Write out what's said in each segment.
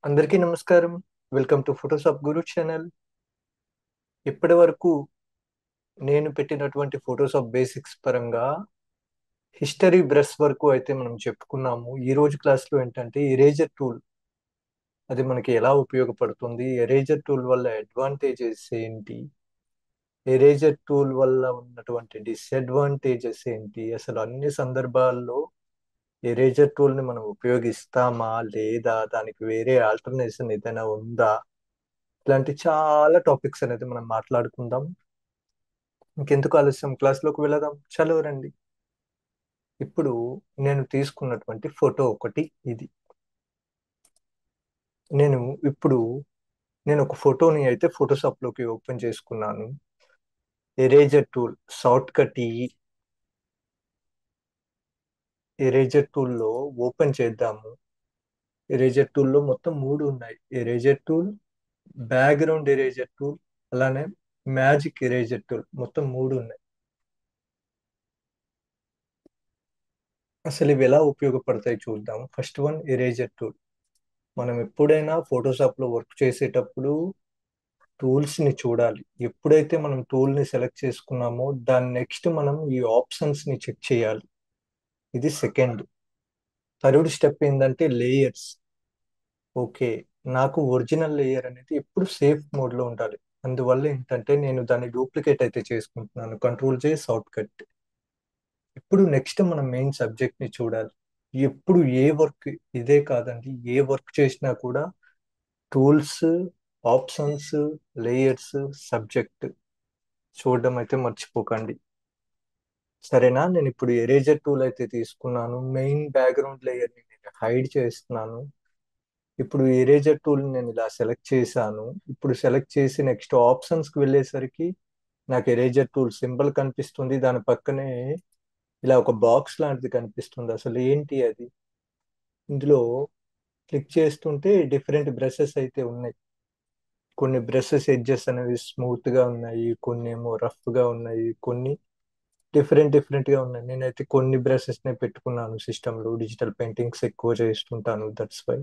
అందరికీ నమస్కారం. Welcome to Photoshop Guru channel. ఇప్పటి వరకు నేను పెట్టినటువంటి ఫోటోషాప్ బేసిక్స్ పరంగా హిస్టరీ బ్రష్ వరకు అయితే మనం చెప్పుకున్నాము. ఈ రోజు క్లాస్లో ఏంటంటే ఎరేజర్ టూల్, అది మనకి ఎలా ఉపయోగపడుతుంది, ఎరేజర్ టూల్ వల్ల అడ్వాంటేజెస్ ఏంటి, ఎరేజర్ టూల్ వల్ల ఉన్నటువంటి డిసడ్వాంటేజెస్ ఏంటి, అసలు అన్ని సందర్భాల్లో ఎరేజర్ టూల్ ని మనం ఉపయోగిస్తామా లేదా, దానికి వేరే ఆల్టర్నేషన్ ఏదైనా ఉందా, ఇలాంటి చాలా టాపిక్స్ అనేది మనం మాట్లాడుకుందాం. ఇంకెందుకు ఆలస్యం, క్లాస్లోకి వెళదాం. చలో రండి. ఇప్పుడు నేను తీసుకున్నటువంటి ఫోటో ఒకటి ఇది. నేను ఇప్పుడు నేను ఒక ఫోటోని అయితే ఫోటోషాప్ లోకి ఓపెన్ చేసుకున్నాను. Eraser tool short cut eraser tool లో ఓపెన్ చేద్దాము. ఎరేజర్ టూల్ లో మొత్తం మూడు ఉన్నాయి: eraser tool, background eraser tool, అలానే మ్యాజిక్ ఎరేజర్ టూల్. మొత్తం మూడు ఉన్నాయి. అసలు ఇవి ఎలా ఉపయోగపడతాయి చూద్దాం. First one, eraser tool. మనం ఎప్పుడైనా ఫోటోషాప్ లో వర్క్ చేసేటప్పుడు టూల్స్ ని చూడాలి. ఎప్పుడైతే మనం టూల్ ని సెలెక్ట్ చేసుకున్నామో దాని నెక్స్ట్ మనం ఈ ఆప్షన్స్ ని చెక్ చేయాలి. ఇది సెకండ్. థర్డ్ స్టెప్ ఏంటంటే లేయర్స్. ఓకే, నాకు ఒరిజినల్ లేయర్ అనేది ఎప్పుడు సేఫ్ మోడ్ లో ఉండాలి. అందువల్ల ఏంటంటే నేను దాన్ని డూప్లికేట్ అయితే చేసుకుంటున్నాను. కంట్రోల్ జే షార్ట్ కట్. ఇప్పుడు నెక్స్ట్ మనం మెయిన్ సబ్జెక్ట్ ని చూడాలి. ఎప్పుడు ఏ వర్క్, ఇదే కాదండి, ఏ వర్క్ చేసినా కూడా టూల్స్, ఆప్షన్స్, లేయర్స్, సబ్జెక్ట్ చూడడం అయితే మర్చిపోకండి. సరేనా? నేను ఇప్పుడు ఎరేజర్ టూల్ అయితే తీసుకున్నాను. మెయిన్ బ్యాక్గ్రౌండ్ లేయర్ ని నేను హైడ్ చేస్తున్నాను. ఇప్పుడు ఎరేజర్ టూల్ నేను ఇలా సెలెక్ట్ చేశాను. ఇప్పుడు సెలెక్ట్ చేసి నెక్స్ట్ ఆప్షన్స్ కి వెళ్ళేసరికి నాకు ఎరేజర్ టూల్ సింబల్ కనిపిస్తుంది. దాని పక్కనే ఇలా ఒక బాక్స్ లాంటిది కనిపిస్తుంది. అసలు ఏంటి అది? ఇందులో క్లిక్ చేస్తుంటే డిఫరెంట్ బ్రషెస్ అయితే ఉన్నాయి. కొన్ని బ్రషెస్ ఎడ్జెస్ అనేవి స్మూత్ గా ఉన్నాయి, కొన్ని ఏమో రఫ్ గా ఉన్నాయి, కొన్ని డిఫరెంట్ డిఫరెంట్ గా ఉన్నాయి. నేనైతే కొన్ని బ్రషెస్ నే పెట్టుకున్నాను. సిస్టమ్ లో డిజిటల్ పెయింటింగ్స్ ఎక్కువ చేస్తుంటాను, దట్స్ వై.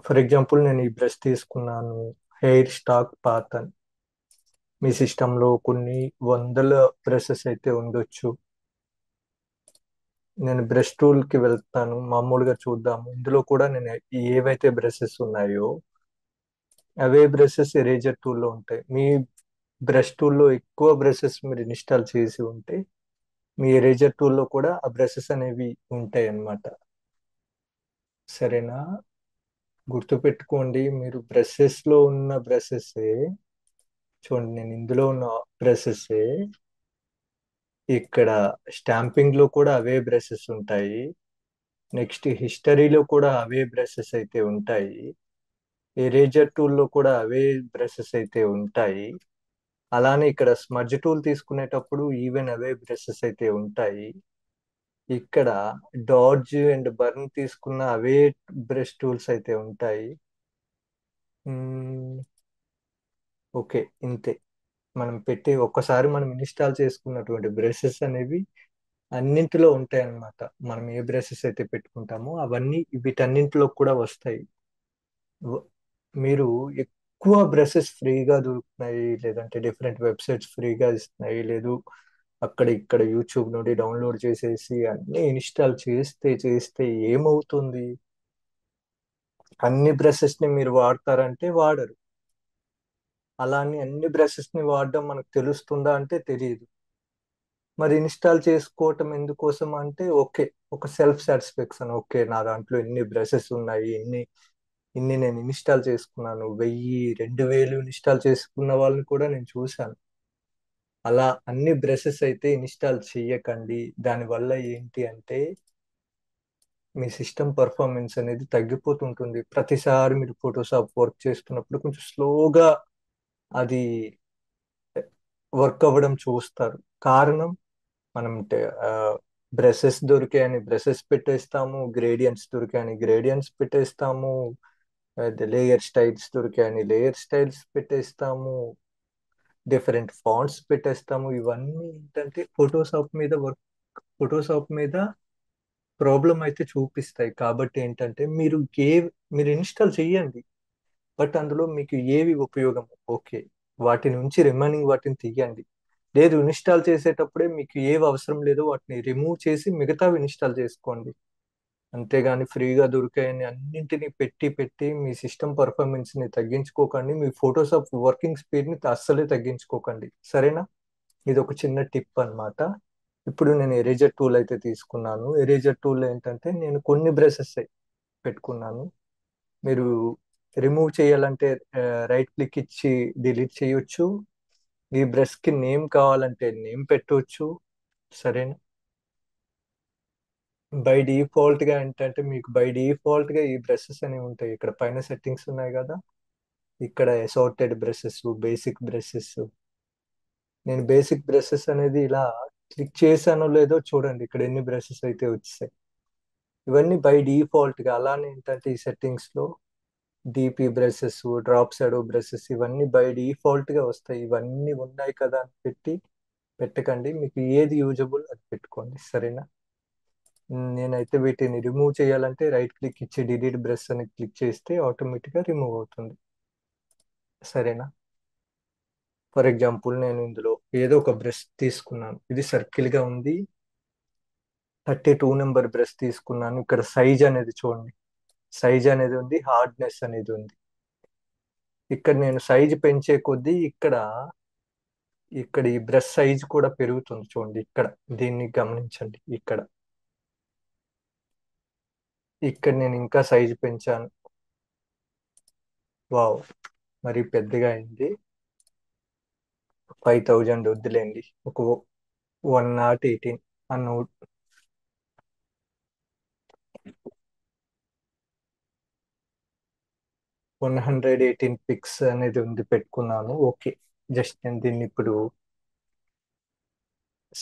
ఫర్ ఎగ్జాంపుల్ నేను ఈ బ్రష్ తీసుకున్నాను, హెయిర్ స్టాక్ పాత్ అని. మీ సిస్టమ్ లో కొన్ని వందల బ్రషెస్ అయితే ఉండొచ్చు. నేను బ్రష్ టూల్ కి వెళ్తాను. మామూలుగా చూద్దాము. ఇందులో కూడా నేను ఏవైతే బ్రషెస్ ఉన్నాయో అవే బ్రషెస్ ఎరేజర్ టూల్లో ఉంటాయి. మీ బ్రష్ టూల్లో ఎక్కువ బ్రషెస్ మీరు ఇన్స్టాల్ చేసి ఉంటే మీ ఎరేజర్ టూల్లో కూడా ఆ బ్రషెస్ అనేవి ఉంటాయి అన్నమాట. సరేనా? గుర్తుపెట్టుకోండి, మీరు బ్రషెస్ లో ఉన్న బ్రషెస్, చూడండి నేను ఇందులో ఉన్న బ్రషెస్, ఇక్కడ స్టాంపింగ్ లో కూడా అవే బ్రషెస్ ఉంటాయి. నెక్స్ట్ హిస్టరీలో కూడా అవే బ్రషెస్ అయితే ఉంటాయి. ఎరేజర్ టూల్లో కూడా అవే బ్రషెస్ అయితే ఉంటాయి. అలానే ఇక్కడ స్మడ్జ్ టూల్ తీసుకునేటప్పుడు ఈవెన్ అవే బ్రషెస్ అయితే ఉంటాయి. ఇక్కడ డాడ్జ్ అండ్ బర్న్ తీసుకున్న అవే బ్రష్ టూల్స్ అయితే ఉంటాయి. మ్మ్, ఓకే, ఇంతే. మనం పెట్టి ఒక్కసారి మనం ఇన్స్టాల్ చేసుకున్నటువంటి బ్రషెస్ అనేవి అన్నింటిలో ఉంటాయి అన్నమాట. మనం ఏ బ్రషెస్ అయితే పెట్టుకుంటామో అవన్నీ వీటన్నింటిలో కూడా వస్తాయి. వ- మీరు ఎక్కువ బ్రషెస్ ఫ్రీగా దొరుకుతున్నాయి, లేదంటే డిఫరెంట్ వెబ్సైట్స్ ఫ్రీగా ఇస్తున్నాయి, లేదు అక్కడ ఇక్కడ యూట్యూబ్ నుండి డౌన్లోడ్ చేసేసి అన్ని ఇన్స్టాల్ చేస్తే చేస్తే ఏమవుతుంది? అన్ని బ్రషెస్ ని మీరు వాడతారంటే వాడరు. అలా అని అన్ని బ్రషెస్ ని వాడడం మనకు తెలుస్తుందా అంటే తెలియదు. మరి ఇన్స్టాల్ చేసుకోవటం ఎందుకోసం అంటే ఓకే, ఒక సెల్ఫ్ సాటిస్ఫాక్షన్. ఓకే, నా దాంట్లో ఇన్ని బ్రషెస్ ఉన్నాయి, ఇన్ని ఇన్ని నేను ఇన్స్టాల్ చేసుకున్నాను. 1000, 2000 ఇన్స్టాల్ చేసుకున్న వాళ్ళని కూడా నేను చూశాను. అలా అన్ని బ్రషెస్ అయితే ఇన్స్టాల్ చెయ్యకండి. దానివల్ల ఏంటి అంటే మీ సిస్టమ్ పర్ఫార్మెన్స్ అనేది తగ్గిపోతుంటుంది. ప్రతిసారి మీరు ఫోటోషాప్ వర్క్ చేస్తున్నప్పుడు కొంచెం స్లోగా అది వర్క్ అవ్వడం చూస్తారు. కారణం, మనం బ్రషెస్ దొరికాయని బ్రషెస్ పెట్టేస్తాము, గ్రేడియంట్స్ దొరికాయని గ్రేడియంట్స్ పెట్టేస్తాము, లేయర్ స్టైల్స్ దొరికాయని లేయర్ స్టైల్స్ పెట్టేస్తాము, డిఫరెంట్ ఫాంట్స్ పెట్టేస్తాము. ఇవన్నీ ఏంటంటే ఫోటోషాప్ మీద ప్రాబ్లం అయితే చూపిస్తాయి. కాబట్టి ఏంటంటే ఏ మీరు ఇన్స్టాల్ చేయండి. బట్ అందులో మీకు ఏవి ఉపయోగం, ఓకే, వాటి నుంచి రిమైనింగ్ వాటిని తీయండి. లేదు, ఇన్స్టాల్ చేసేటప్పుడే మీకు ఏవి అవసరం లేదో వాటిని రిమూవ్ చేసి మిగతావి ఇన్స్టాల్ చేసుకోండి. అంతేగాని ఫ్రీగా దొరికాయని అన్నింటినీ పెట్టి పెట్టి మీ సిస్టమ్ పర్ఫార్మెన్స్ ని తగ్గించుకోకండి. మీ ఫోటోషాప్ వర్కింగ్ స్పీడ్ ని అస్సలే తగ్గించుకోకండి. సరేనా? ఇది ఒక చిన్న టిప్ అన్నమాట. ఇప్పుడు నేను ఎరేజర్ టూల్ అయితే తీసుకున్నాను. ఎరేజర్ టూల్ ఏంటంటే నేను కొన్ని బ్రషెస్ పెట్టుకున్నాను. మీరు రిమూవ్ చేయాలంటే రైట్ క్లిక్ ఇచ్చి డిలీట్ చేయొచ్చు. ఈ బ్రష్ కి నేమ్ కావాలంటే నేమ్ పెట్టవచ్చు. సరేనా? బై డిఫాల్ట్ గా ఏంటంటే మీకు బై డిఫాల్ట్ గా ఈ బ్రషెస్ అనేవి ఉంటాయి. ఇక్కడ పైన సెట్టింగ్స్ ఉన్నాయి కదా, ఇక్కడ అసార్టెడ్ బ్రషెస్, బేసిక్ బ్రషెస్. నేను బేసిక్ బ్రషెస్ అనేది ఇలా క్లిక్ చేశానో లేదో చూడండి, ఇక్కడ ఎన్ని బ్రషెస్ అయితే వచ్చాయి. ఇవన్నీ బై డిఫాల్ట్ గా. అలానే ఏంటంటే ఈ సెట్టింగ్స్ లో DP brushes, drop shadow brushes ఇవన్నీ బై డిఫాల్ట్ గా వస్తాయి. ఇవన్నీ ఉన్నాయి కదా అని పెట్టకండి. మీకు ఏది యూజబుల్ అది పెట్టుకోండి. సరేనా? నేనైతే వీటిని రిమూవ్ చేయాలంటే రైట్ క్లిక్ ఇచ్చి డిలీట్ బ్రష్ అని క్లిక్ చేస్తే ఆటోమేటిక్ గా రిమూవ్ అవుతుంది. సరేనా? ఫర్ ఎగ్జాంపుల్ నేను ఇందులో ఏదో ఒక బ్రష్ తీసుకున్నాను. ఇది సర్కిల్ గా ఉంది. 32 నెంబర్ బ్రష్ తీసుకున్నాను. ఇక్కడ సైజ్ అనేది చూడండి, సైజ్ అనేది ఉంది, హార్డ్నెస్ అనేది ఉంది. ఇక్కడ నేను సైజ్ పెంచే కొద్దీ ఇక్కడ ఈ బ్రష్ సైజ్ కూడా పెరుగుతుంది చూడండి. ఇక్కడ దీన్ని గమనించండి. ఇక్కడ నేను ఇంకా సైజ్ పెంచాను. వావ్, మరి పెద్దగా అయింది. 5000 వద్దులేండి, ఒక 118 అన్న 118 పిక్స్ అనేది ఉంది, పెట్టుకున్నాను. ఓకే, జస్ట్ నేను దీన్ని ఇప్పుడు,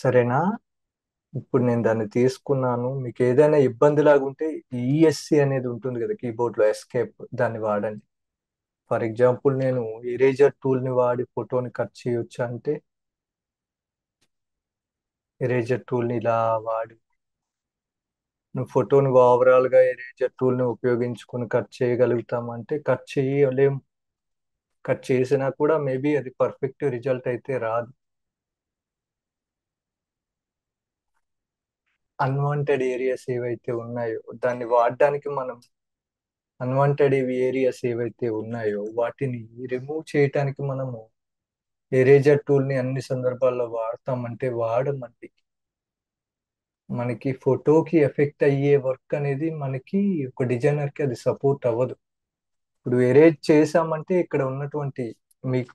సరేనా, ఇప్పుడు నేను దాన్ని తీసుకున్నాను. మీకు ఏదైనా ఇబ్బంది లాగుంటే ఈఎస్సి అనేది ఉంటుంది కదా కీబోర్డ్ లో, ఎస్కేప్, దాన్ని వాడండి. ఫర్ ఎగ్జాంపుల్ నేను ఎరేజర్ టూల్ ని వాడి ఫోటోని కట్ చేయొచ్చు అంటే ఎరేజర్ టూల్ ని ఇలా వాడి నువ్వు ఫోటోని ఓవరాల్ గా ఎరేజర్ టూల్ ని ఉపయోగించుకుని కట్ చేయగలుగుతాం అంటే కట్ చేయలేం. కట్ చేసినా కూడా మేబీ అది పర్ఫెక్ట్ రిజల్ట్ అయితే రాదు. అన్వాంటెడ్ ఏరియాస్ ఏవైతే ఉన్నాయో దాన్ని వాడడానికి మనం అన్వాంటెడ్ ఏరియాస్ ఏవైతే ఉన్నాయో వాటిని రిమూవ్ చేయడానికి మనము ఎరేజర్ టూల్ ని అన్ని సందర్భాల్లో వాడతామంటే వాడమండి. మనకి ఫోటోకి ఎఫెక్ట్ అయ్యే వర్క్ అనేది మనకి ఒక డిజైనర్ కి అది సపోర్ట్ అవ్వదు. ఇప్పుడు ఎరేజ్ చేసామంటే ఇక్కడ ఉన్నటువంటి మీకు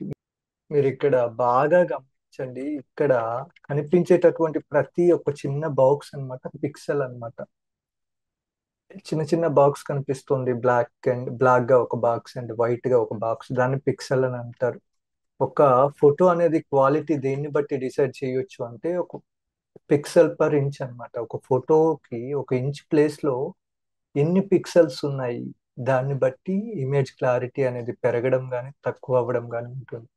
మీరు ఇక్కడ బాగా గమనించండి. ఇక్కడ కనిపించేటటువంటి ప్రతి ఒక్క చిన్న బాక్స్ అన్నమాట పిక్సెల్ అన్నమాట. చిన్న చిన్న బాక్స్ కనిపిస్తుంది, బ్లాక్ గా ఒక బాక్స్ అండ్ వైట్ గా ఒక బాక్స్, దాన్ని పిక్సెల్ అని అంటారు. ఒక ఫోటో అనేది క్వాలిటీ దేన్ని బట్టి డిసైడ్ చేయొచ్చు అంటే ఒక పిక్సెల్ పర్ ఇంచ్ అన్నమాట. ఒక ఫోటోకి ఒక ఇంచ్ ప్లేస్ లో ఎన్ని పిక్సెల్స్ ఉన్నాయి, దాన్ని బట్టి ఇమేజ్ క్లారిటీ అనేది పెరగడం కానీ తక్కువ అవ్వడం కానీ ఉంటుంది.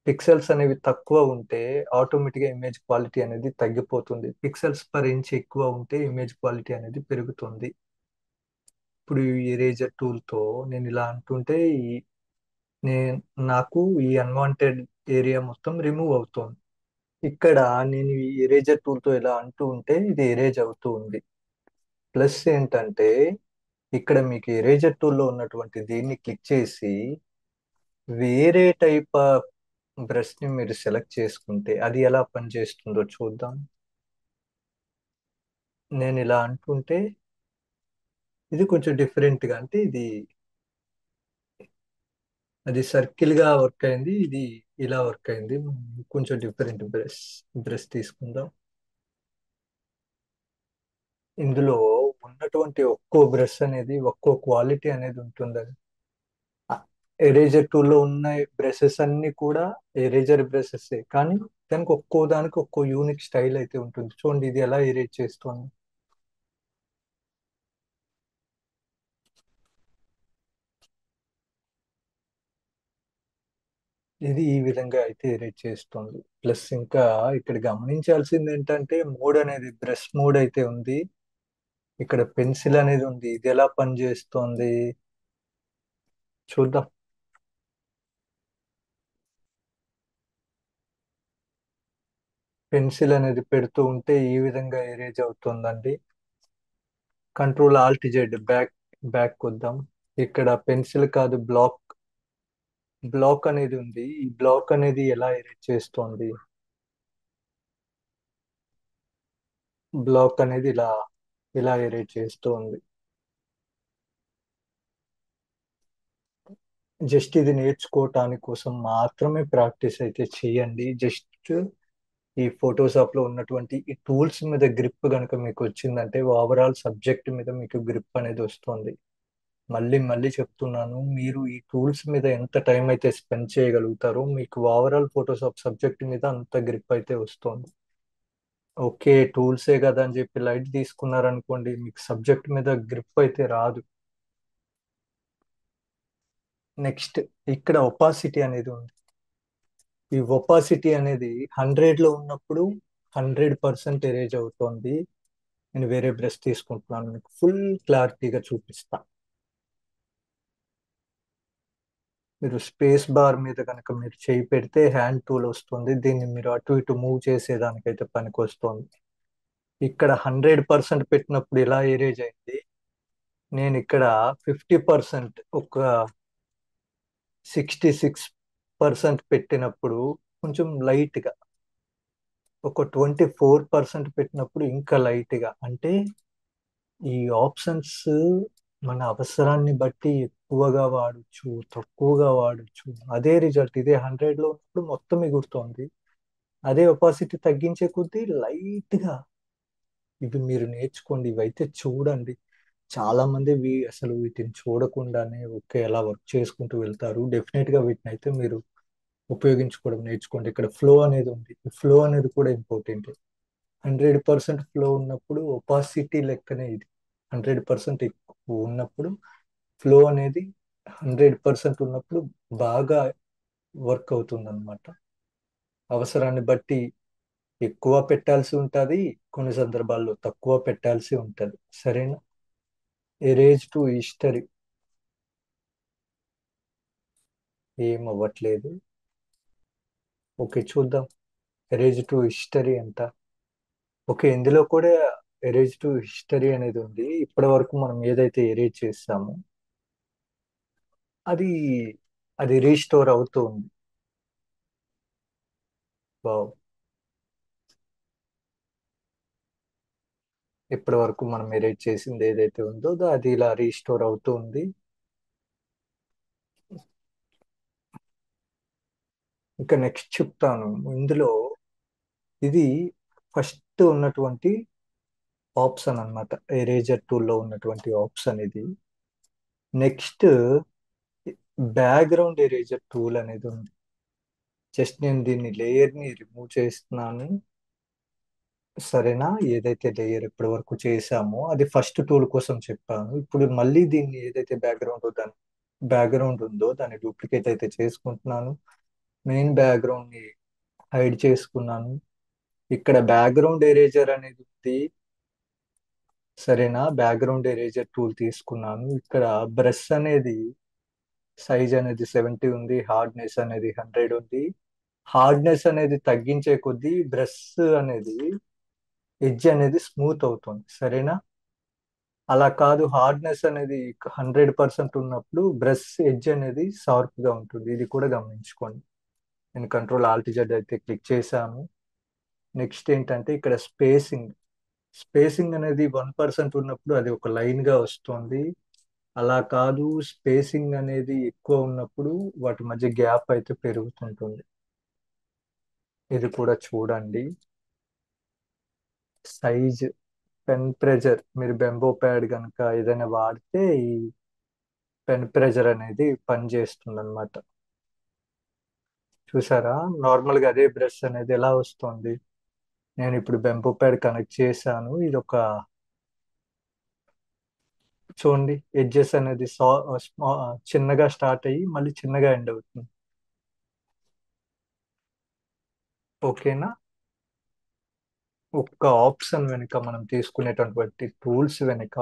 పిక్సెల్స్ అనేవి తక్కువ ఉంటే ఆటోమేటిక్గా ఇమేజ్ క్వాలిటీ అనేది తగ్గిపోతుంది. పిక్సెల్స్ పర్ ఇంచ్ ఎక్కువ ఉంటే ఇమేజ్ క్వాలిటీ అనేది పెరుగుతుంది. ఇప్పుడు ఈ ఎరేజర్ టూల్ తో నేను ఇలా అంటుంటే నేను నాకు ఈ అన్వాంటెడ్ ఏరియా మొత్తం రిమూవ్ అవుతుంది. ఇక్కడ నేను ఈ ఎరేజర్ టూల్ తో ఇలా అంటూ ఉంటే ఇది ఎరేజ్ అవుతూ ఉంది. ప్లస్ ఏంటంటే ఇక్కడ మీకు ఎరేజర్ టూల్లో ఉన్నటువంటి దీన్ని క్లిక్ చేసి వేరే టైప్ ఆఫ్ బ్రష్ ని మీరు సెలెక్ట్ చేసుకుంటే అది ఎలా పనిచేస్తుందో చూద్దాం. నేను ఇలా అంటుంటే ఇది కొంచెం డిఫరెంట్ గా, అంటే అది సర్కిల్ గా వర్క్ అయింది, ఇది ఇలా వర్క్ అయింది. కొంచెం డిఫరెంట్ బ్రష్ తీసుకుందాం. ఇందులో ఉన్నటువంటి ఒక్కో బ్రష్ అనేది ఒక్కో క్వాలిటీ అనేది ఉంటుంది. ఎరేజర్ టూల్లో ఉన్న బ్రషెస్ అన్ని కూడా ఎరేజర్ బ్రషెస్, కానీ దానికి ఒక్కో దానికి ఒక్కో యూనిక్ స్టైల్ అయితే ఉంటుంది. చూడండి ఇది ఎలా ఎరేజ్ చేస్తుంది. ఇది ఈ విధంగా అయితే ఎరేజ్ చేస్తుంది. ప్లస్ ఇంకా ఇక్కడ గమనించాల్సింది ఏంటంటే మోడ్ అనేది బ్రష్ మోడ్ అయితే ఉంది. ఇక్కడ పెన్సిల్ అనేది ఉంది, ఇది ఎలా పనిచేస్తోంది చూద్దాం. పెన్సిల్ అనేది పెడుతూ ఉంటే ఈ విధంగా ఎరేజ్ అవుతుందండి. కంట్రోల్ ఆల్ట్ జెడ్, బ్యాక్ వద్దాం. ఇక్కడ పెన్సిల్ కాదు, బ్లాక్ అనేది ఉంది. ఈ బ్లాక్ అనేది ఎలా ఎరేజ్ చేస్తోంది? బ్లాక్ అనేది ఇలా ఎరేజ్ చేస్తోంది. జస్ట్ ఇది నేర్చుకోవటానికి కోసం మాత్రమే ప్రాక్టీస్ అయితే చేయండి. జస్ట్ ఈ ఫోటోషాప్ లో ఉన్నటువంటి ఈ టూల్స్ మీద గ్రిప్ కనుక మీకు వచ్చిందంటే ఓవరాల్ సబ్జెక్ట్ మీద మీకు గ్రిప్ అనేది వస్తుంది. మళ్ళీ మళ్ళీ చెప్తున్నాను, మీరు ఈ టూల్స్ మీద ఎంత టైం అయితే స్పెండ్ చేయగలుగుతారో మీకు ఓవరాల్ ఫోటోషాప్ సబ్జెక్ట్ మీద అంత గ్రిప్ అయితే వస్తుంది. ఓకే, టూల్సే కదా అని చెప్పి లైట్ తీసుకున్నారనుకోండి, మీకు సబ్జెక్ట్ మీద గ్రిప్ అయితే రాదు. నెక్స్ట్, ఇక్కడ ఒపాసిటీ అనేది ఉంది. ఈ ఒపాసిటీ అనేది 100 లో ఉన్నప్పుడు 100% ఎరేజ్ అవుతోంది. నేను వేరే బ్రష్ తీసుకుంటున్నాను, మీకు ఫుల్ క్లారిటీగా చూపిస్తా. మీరు స్పేస్ బార్ మీద కనుక మీరు చేయి పెడితే హ్యాండ్ టూల్ వస్తుంది, దీన్ని మీరు అటు ఇటు మూవ్ చేసేదానికైతే పనికి వస్తుంది. ఇక్కడ 100% పెట్టినప్పుడు ఇలా ఎరేజ్ అయింది. నేను ఇక్కడ 50%, ఒక 66% పెట్టినప్పుడు కొంచెం లైట్ గా, ఒక 24% పెట్టినప్పుడు ఇంకా లైట్ గా. అంటే ఈ ఆప్షన్స్ మన అవసరాన్ని బట్టి ఎక్కువగా వాడచ్చు, తక్కువగా వాడచ్చు. అదే రిజల్ట్ ఇదే 100 లో ఉన్నప్పుడు మొత్తం ఎగురుతోంది. అదే ఒపాసిటీ తగ్గించే కొద్దీ లైట్ గా. ఇవి మీరు నేర్చుకోండి, ఇవైతే చూడండి. చాలా మంది అసలు వీటిని చూడకుండానే ఓకే అలా వర్క్ చేసుకుంటూ వెళ్తారు. డెఫినెట్ గా వీటిని అయితే మీరు ఉపయోగించుకోవడం నేర్చుకోండి. ఇక్కడ ఫ్లో అనేది ఉంది, ఈ ఫ్లో అనేది కూడా ఇంపార్టెంట్. 100% ఫ్లో ఉన్నప్పుడు ఒపాసిటీ లెక్కనే ఇది. 100% ఎక్కువ ఉన్నప్పుడు ఫ్లో అనేది 100% ఉన్నప్పుడు బాగా వర్క్ అవుతుంది అనమాట. అవసరాన్ని బట్టి ఎక్కువ పెట్టాల్సి ఉంటది, కొన్ని సందర్భాల్లో తక్కువ పెట్టాల్సి ఉంటది. సరేనా? ఎరేజ్ టు హిస్టరీ ఏం అవ్వట్లేదు. ఓకే, చూద్దాం. ఎరేజ్ టు హిస్టరీ ఎంత. ఓకే, ఇందులో కూడా ఎరేజ్ టు హిస్టరీ అనేది ఉంది. ఇప్పటి వరకు మనం ఏదైతే ఎరేజ్ చేస్తామో అది అది రీస్టోర్ అవుతూ ఉంది. వావ్. ఇప్పటి వరకు మనం ఎరేజ్ చేసింది ఏదైతే ఉందో అది ఇలా రీస్టోర్ అవుతూ ఉంది. ఇంకా నెక్స్ట్ చెప్తాను. ఇందులో ఇది ఫస్ట్ ఉన్నటువంటి ఆప్షన్ అన్నమాట, ఎరేజర్ టూల్లో ఉన్నటువంటి ఆప్షన్ ఇది. నెక్స్ట్, బ్యాక్గ్రౌండ్ ఎరేజర్ టూల్ అనేది ఉంది. జస్ట్ నేను దీన్ని లేయర్ ని రిమూవ్ చేస్తున్నాను. సరేనా? ఏదైతే లేయర్ ఇప్పటి వరకు చేసామో అది ఫస్ట్ టూల్ కోసం చెప్పాను. ఇప్పుడు మళ్ళీ దీన్ని ఏదైతే బ్యాక్గ్రౌండ్ ఉందో దాన్ని డూప్లికేట్ అయితే చేసుకుంటున్నాను. మెయిన్ బ్యాక్గ్రౌండ్ ని హైడ్ చేసుకున్నాను. ఇక్కడ బ్యాక్గ్రౌండ్ ఎరేజర్ అనేది ఉంది. సరేనా? బ్యాక్గ్రౌండ్ ఎరేజర్ టూల్ తీసుకున్నాను. ఇక్కడ బ్రష్ అనేది సైజ్ అనేది 70 ఉంది, హార్డ్నెస్ అనేది 100 ఉంది. హార్డ్నెస్ అనేది తగ్గించే కొద్దీ బ్రష్ అనేది ఎడ్జ్ అనేది స్మూత్ అవుతుంది. సరేనా? అలా కాదు, హార్డ్నెస్ అనేది 100% ఉన్నప్పుడు బ్రష్ ఎడ్జ్ అనేది షార్ప్ గా ఉంటుంది. ఇది కూడా గమనించుకోండి. నేను కంట్రోల్ ఆల్ట్ జెడ్ అయితే క్లిక్ చేశాను. నెక్స్ట్ ఏంటంటే ఇక్కడ స్పేసింగ్ అనేది 1% ఉన్నప్పుడు అది ఒక లైన్ గా వస్తుంది. అలా కాదు, స్పేసింగ్ అనేది ఎక్కువ ఉన్నప్పుడు వాటి మధ్య గ్యాప్ అయితే పెరుగుతుంటుంది. ఇది కూడా చూడండి. సైజ్, పెన్ ప్రెజర్, మీరు బెంబో ప్యాడ్ కనుక ఏదైనా వాడితే ఈ పెన్ ప్రెజర్ అనేది పనిచేస్తుంది అనమాట. చూసారా? నార్మల్ గా అదే బ్రష్ అనేది ఎలా వస్తుంది. నేను ఇప్పుడు బెంబో ప్యాడ్ కనెక్ట్ చేశాను. ఇది ఒక, చూడండి, ఎడ్జెస్ అనేది చిన్నగా స్టార్ట్ అయ్యి మళ్ళీ చిన్నగా ఎండ్ అవుతుంది. ఓకేనా? ఒక్క ఆప్షన్ వెనుక మనం తీసుకునేటటువంటి టూల్స్ వెనుక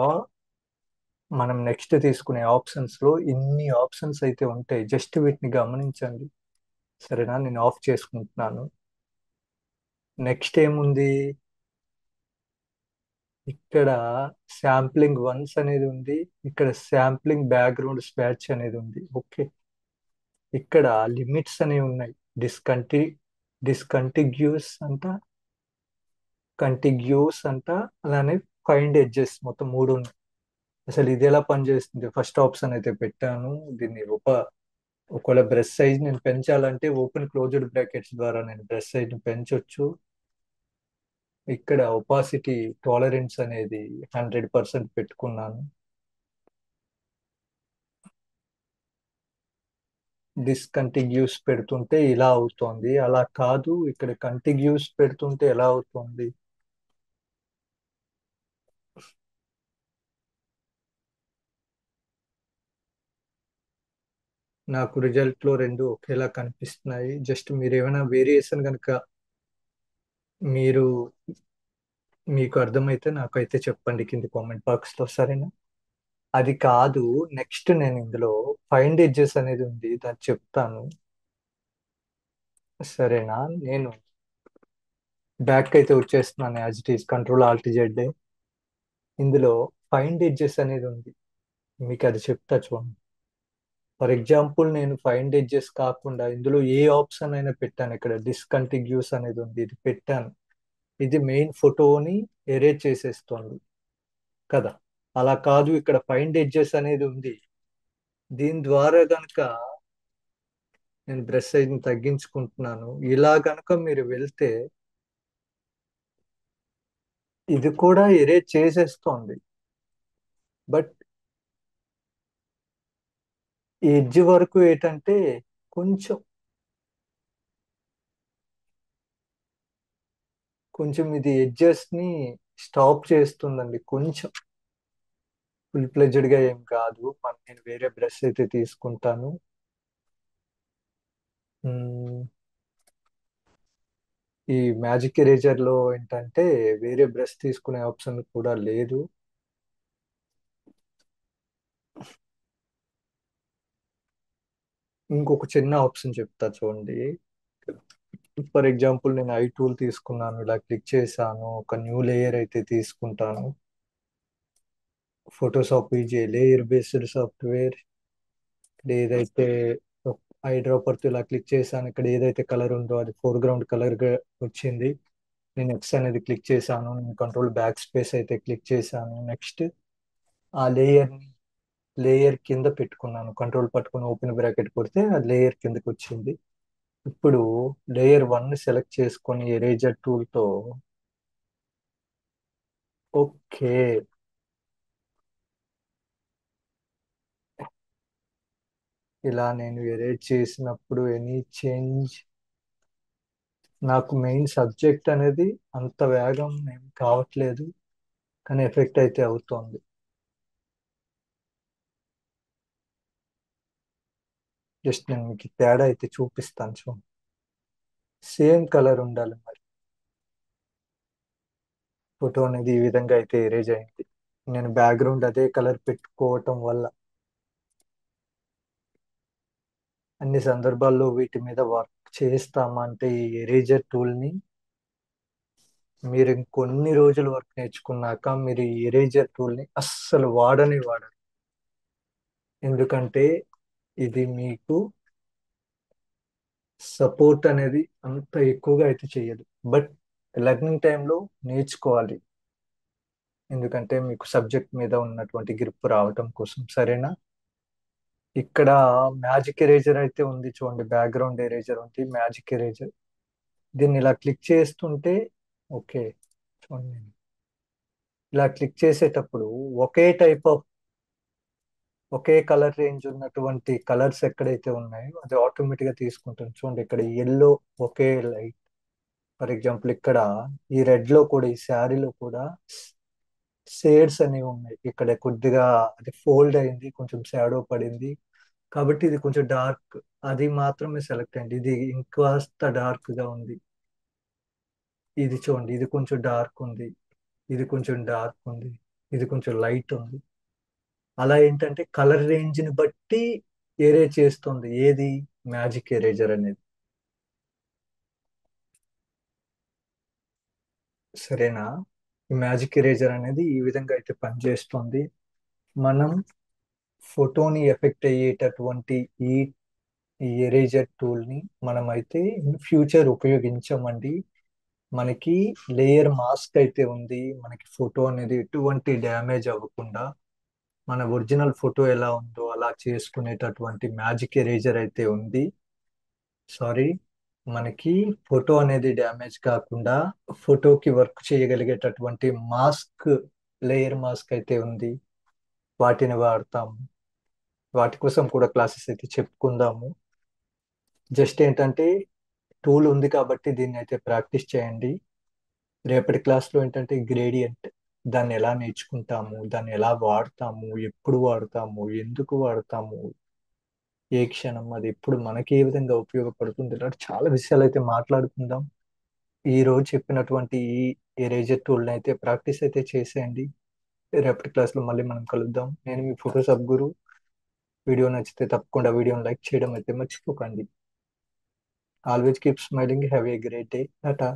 మనం నెక్స్ట్ తీసుకునే ఆప్షన్స్ లో ఇన్ని ఆప్షన్స్ అయితే ఉంటాయి. జస్ట్ వీటిని గమనించండి. సరేనా, నేను ఆఫ్ చేసుకుంటున్నాను. నెక్స్ట్ ఏముంది? ఇక్కడ శాంప్లింగ్ వన్స్ అనేది ఉంది. ఇక్కడ శాంప్లింగ్ బ్యాక్గ్రౌండ్ స్పాచ్ అనేది ఉంది. ఓకే. ఇక్కడ లిమిట్స్ అనేవి ఉన్నాయి. డిస్కంటి డిస్కంటిగ్యూస్ అంట, కంటిగ్యూస్ అంట, అలానే ఫైండ్ ఎడ్జెస్, మొత్తం మూడు ఉన్నాయి. అసలు ఇది ఎలా పనిచేస్తుంది? ఫస్ట్ ఆప్షన్ అయితే పెట్టాను. దీన్ని ఒకవేళ బ్రష్ సైజ్ నేను పెంచాలంటే ఓపెన్ క్లోజ్డ్ బ్రాకెట్స్ ద్వారా నేను బ్రష్ సైజ్ ని పెంచొచ్చు. ఇక్కడ ఒపాసిటీ టాలరెన్స్ అనేది 100% పెట్టుకున్నాను. డిస్కంటిగ్యూస్ పెడుతుంటే ఇలా అవుతోంది. అలా కాదు, ఇక్కడ కంటిగ్యూస్ పెడుతుంటే ఎలా అవుతుంది? నాకు రిజల్ట్ లో రెండు ఒకేలా కనిపిస్తున్నాయి. జస్ట్ మీరు ఏమైనా వేరియేషన్ కనుక మీరు మీకు అర్థమైతే నాకైతే చెప్పండి కింది కామెంట్ బాక్స్ లో, సరేనా? అది కాదు, నెక్స్ట్ నేను ఇందులో ఫైండ్ ఎడ్జెస్ అనేది ఉంది, దాన్ని చెప్తాను. సరేనా, నేను బ్యాక్ అయితే వచ్చేస్తున్నాను. As it is control Alt Z. ఇందులో ఫైండ్ ఎడ్జెస్ అనేది ఉంది, మీకు అది చెప్తా చూడండి. ఫర్ ఎగ్జాంపుల్ నేను ఫైండ్ ఎడ్జెస్ కాకుండా ఇందులో ఏ ఆప్షన్ అయినా పెట్టాను. ఇక్కడ డిస్కంటిగ్యూస్ అనేది ఉంది, ఇది పెట్టాను. ఇది మెయిన్ ఫోటోని ఎరేజ్ చేసేస్తుంది కదా. అలా కాదు, ఇక్కడ ఫైండ్ ఎడ్జెస్ అనేది ఉంది. దీని ద్వారా గనక నేను బ్రష్ సైజ్ ని తగ్గించుకుంటున్నాను. ఇలా గనక మీరు వెళ్తే ఇది కూడా ఎరేజ్ చేసేస్తోంది. బట్ ఈ ఎడ్జ్ వరకు ఏంటంటే కొంచెం కొంచెం ఇది ఎడ్జెస్ ని స్టాప్ చేస్తుందండి కొంచెం. ఫుల్ ప్లెజ్డ్ గా ఏం కాదు. నేను వేరే బ్రష్ అయితే తీసుకుంటాను. మ్మ్, ఈ మ్యాజిక్ ఎరేజర్ లో ఏంటంటే వేరే బ్రష్ తీసుకునే ఆప్షన్ కూడా లేదు. ఇంకొక చిన్న ఆప్షన్ చెప్తా చూడండి. ఫర్ ఎగ్జాంపుల్ నేను ఐ టూల్ తీసుకున్నాను, ఇలా క్లిక్ చేశాను, ఒక న్యూ లేయర్ అయితే తీసుకుంటాను. Photoshop is a layer based software. ఇక్కడ ఏదైతే ఐ డ్రాపర్ తో ఇలా క్లిక్ చేశాను, ఇక్కడ ఏదైతే కలర్ ఉందో అది ఫోర్గ్రౌండ్ కలర్ గా వచ్చింది. నేను ఎక్స్ అనేది క్లిక్ చేశాను, నేను కంట్రోల్ బ్యాక్ స్పేస్ అయితే క్లిక్ చేశాను. నెక్స్ట్ ఆ లేయర్ కింద పెట్టుకున్నాను. కంట్రోల్ పట్టుకుని ఓపెన్ బ్రాకెట్ కొడితే ఆ లేయర్ కిందకి వచ్చింది. ఇప్పుడు లేయర్ వన్ సెలెక్ట్ చేసుకొని ఎరేజర్ టూల్ తో ఓకే, ఇలా నేను ఎరేజ్ చేసినప్పుడు ఎనీ చేంజ్, నాకు మెయిన్ సబ్జెక్ట్ అనేది అంత వేగం ఏం కావట్లేదు, కానీ ఎఫెక్ట్ అయితే అవుతోంది. జస్ట్ నేను మీకు ఈ తేడా అయితే చూపిస్తాను చూడండి. సేమ్ కలర్ ఉండాలి మరి. ఫోటో అనేది ఈ విధంగా అయితే ఎరేజ్ అయింది. నేను బ్యాక్గ్రౌండ్ అదే కలర్ పెట్టుకోవటం వల్ల అన్ని సందర్భాల్లో వీటి మీద వర్క్ చేస్తామంటే ఈ ఎరేజర్ టూల్ ని మీరు ఇంకొన్ని రోజులు వర్క్ నేర్చుకున్నాక మీరు ఈ ఎరేజర్ టూల్ ని అస్సలు వాడరు. ఎందుకంటే ఇది మీకు సపోర్ట్ అనేది అంత ఎక్కువగా అయితే చేయదు. బట్ లెర్నింగ్ టైంలో నేర్చుకోవాలి, ఎందుకంటే మీకు సబ్జెక్ట్ మీద ఉన్నటువంటి గ్రిప్ రావటం కోసం, సరేనా? ఇక్కడ మ్యాజిక్ ఎరేజర్ అయితే ఉంది చూడండి, బ్యాక్గ్రౌండ్ ఎరేజర్ ఉంది, మ్యాజిక్ ఎరేజర్. దీన్ని ఇలా క్లిక్ చేస్తుంటే ఓకే, చూడండి, ఇలా క్లిక్ చేసేటప్పుడు ఒకే టైప్ ఆఫ్ ఒకే కలర్ రేంజ్ ఉన్నటువంటి కలర్స్ ఎక్కడైతే ఉన్నాయో అది ఆటోమేటిక్ గా తీసుకుంటుంది. చూడండి, ఇక్కడ ఎల్లో ఒకే లైట్. ఫర్ ఎగ్జాంపుల్ ఇక్కడ ఈ రెడ్ లో కూడా, ఈ శారీలో కూడా షేడ్స్ అనేవి ఉన్నాయి. ఇక్కడ కొద్దిగా అది ఫోల్డ్ అయింది, కొంచెం షాడో పడింది, కాబట్టి ఇది కొంచెం డార్క్. అది మాత్రమే సెలెక్ట్ అయింది, ఇది ఇంకాస్త డార్క్ గా ఉంది. ఇది చూడండి, ఇది కొంచెం డార్క్ ఉంది, ఇది కొంచెం డార్క్ ఉంది, ఇది కొంచెం లైట్ ఉంది. అలా ఏంటంటే కలర్ రేంజ్ ని బట్టి ఏరే చేస్తుంది ఏది మ్యాజిక్ ఎరేజర్ అనేది. సరేనా? ఈ మ్యాజిక్ ఎరేజర్ అనేది ఈ విధంగా అయితే పనిచేస్తుంది. మనం ఫోటోని ఎఫెక్ట్ అయ్యేటటువంటి ఈ ఈ ఎరేజర్ టూల్ ని మనమైతే ఇన్ ఫ్యూచర్ ఉపయోగించమండి. మనకి లేయర్ మాస్క్ అయితే ఉంది, మనకి ఫోటో అనేది ఎటువంటి డ్యామేజ్ అవ్వకుండా మన ఒరిజినల్ ఫోటో ఎలా ఉందో అలా చేసుకునేటటువంటి మ్యాజిక్ ఎరేజర్ అయితే ఉంది. సారీ, మనకి ఫోటో అనేది డ్యామేజ్ కాకుండా ఫోటోకి వర్క్ చేయగలిగేటటువంటి మాస్క్, లేయర్ మాస్క్ అయితే ఉంది. వాటిని వాడతాము. వాటి కోసం కూడా క్లాసెస్ అయితే చెప్పుకుందాము. జస్ట్ ఏంటంటే టూల్ ఉంది కాబట్టి దీన్ని అయితే ప్రాక్టీస్ చేయండి. రేపటి క్లాస్లో ఏంటంటే గ్రేడియంట్, దాన్ని ఎలా నేర్చుకుంటాము, దాన్ని ఎలా వాడతాము, ఎప్పుడు వాడతాము, ఎందుకు వాడతాము, ఏ క్షణం అది ఎప్పుడు మనకి ఏ విధంగా ఉపయోగపడుతుంది, ఇలాంటి చాలా విషయాలు అయితే మాట్లాడుకుందాం. ఈ రోజు చెప్పినటువంటి ఈ ఎరేజర్ టూల్ని అయితే ప్రాక్టీస్ అయితే చేసేయండి. రేపటి క్లాస్లో మళ్ళీ మనం కలుద్దాం. నేను మీ ఫోటోషాప్ గురు. వీడియో నచ్చితే తప్పకుండా వీడియోని లైక్ చేయడం అయితే మర్చిపోకండి. Always keep smiling. Have a great day. Tata.